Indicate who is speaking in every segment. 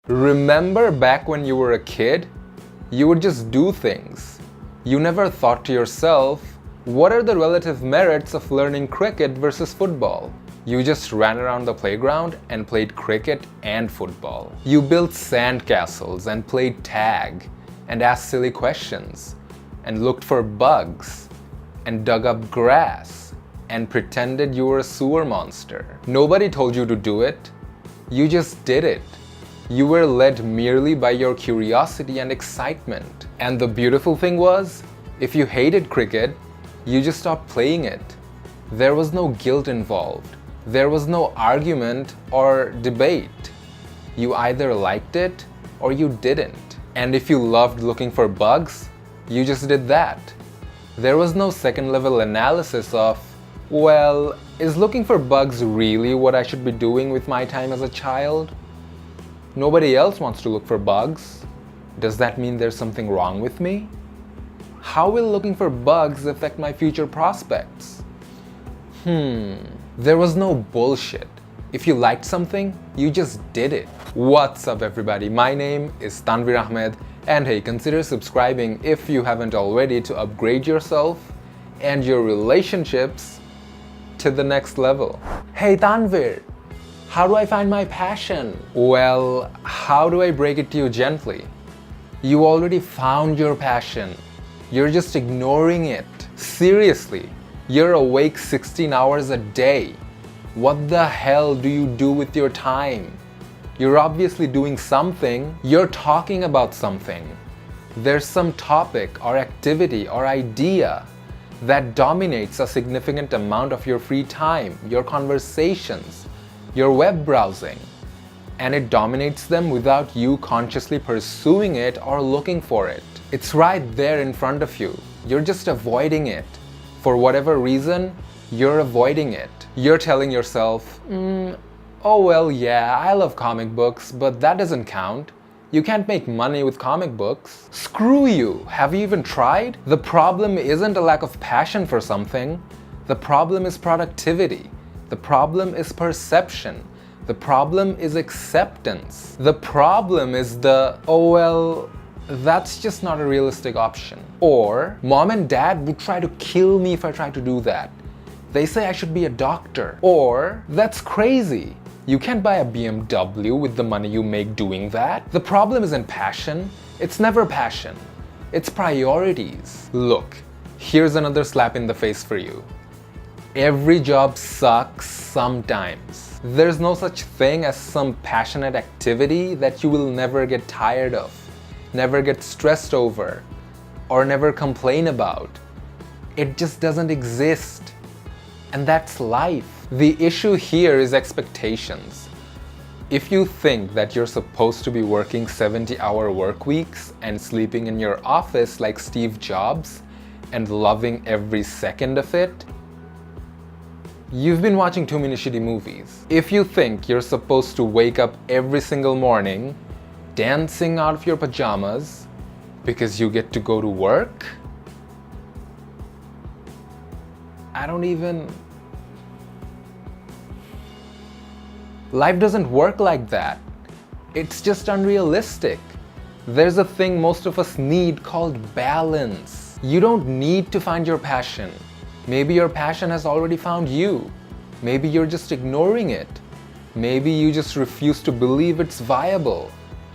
Speaker 1: Remember back when you were a kid? You would just do things. You never thought to yourself, what are the relative merits of learning cricket versus football? You just ran around the playground and played cricket and football. You built sandcastles and played tag and asked silly questions and looked for bugs and dug up grass and pretended you were a sewer monster. Nobody told you to do it. You just did it. You were led merely by your curiosity and excitement. And the beautiful thing was, if you hated cricket, you just stopped playing it. There was no guilt involved. There was no argument or debate. You either liked it or you didn't. And if you loved looking for bugs, you just did that. There was no second-level analysis of, well, is looking for bugs really what I should be doing with my time as a child? Nobody else wants to look for bugs. Does that mean there's something wrong with me? How will looking for bugs affect my future prospects? There was no bullshit. If you liked something, you just did it. What's up everybody? My name is Tanvir Ahmed, and hey, consider subscribing if you haven't already to upgrade yourself and your relationships to the next level. Hey Tanvir, how do I find my passion? Well, how do I break it to you gently? You already found your passion. You're just ignoring it. Seriously, you're awake 16 hours a day. What the hell do you do with your time? You're obviously doing something. You're talking about something. There's some topic or activity or idea that dominates a significant amount of your free time, your conversations, your web browsing, and it dominates them without you consciously pursuing it or looking for it. It's right there in front of you. You're just avoiding it. For whatever reason, you're avoiding it. You're telling yourself, oh well, yeah, I love comic books, but that doesn't count. You can't make money with comic books. Screw you! Have you even tried? The problem isn't a lack of passion for something. The problem is productivity. The problem is perception. The problem is acceptance. The problem is oh well, that's just not a realistic option. Or, mom and dad would try to kill me if I tried to do that. They say I should be a doctor. Or, that's crazy. You can't buy a BMW with the money you make doing that. The problem isn't passion. It's never passion. It's priorities. Look, here's another slap in the face for you. Every job sucks sometimes. There's no such thing as some passionate activity that you will never get tired of, never get stressed over, or never complain about. It just doesn't exist. And that's life. The issue here is expectations. If you think that you're supposed to be working 70-hour work weeks and sleeping in your office like Steve Jobs and loving every second of it, you've been watching too many shitty movies. If you think you're supposed to wake up every single morning dancing out of your pajamas because you get to go to work, Life doesn't work like that. It's just unrealistic. There's a thing most of us need called balance. You don't need to find your passion. Maybe your passion has already found you. Maybe you're just ignoring it. Maybe you just refuse to believe it's viable.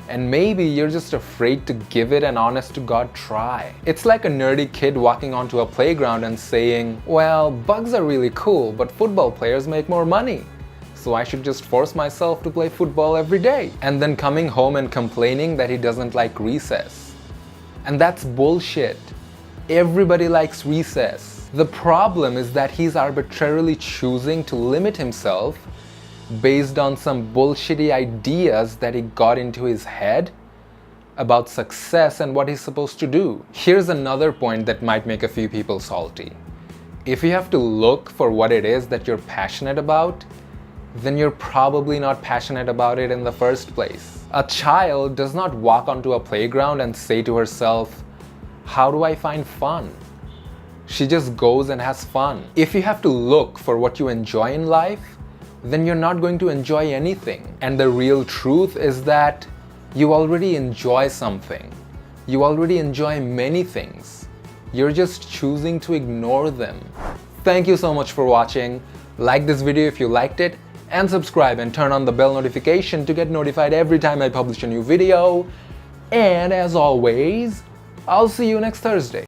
Speaker 1: And maybe you're just afraid to give it an honest-to-God try. It's like a nerdy kid walking onto a playground and saying, well, bugs are really cool, but football players make more money, so I should just force myself to play football every day. And then coming home and complaining that he doesn't like recess. And that's bullshit. Everybody likes recess. The problem is that he's arbitrarily choosing to limit himself based on some bullshitty ideas that he got into his head about success and what he's supposed to do. Here's another point that might make a few people salty. If you have to look for what it is that you're passionate about, then you're probably not passionate about it in the first place. A child does not walk onto a playground and say to herself, how do I find fun? She just goes and has fun. If you have to look for what you enjoy in life, then you're not going to enjoy anything. And the real truth is that You already enjoy something. You already enjoy many things. You're just choosing to ignore them. Thank you so much for watching. Like this video if you liked it, and subscribe and turn on the bell notification to get notified every time I publish a new video. And as always, I'll see you next Thursday.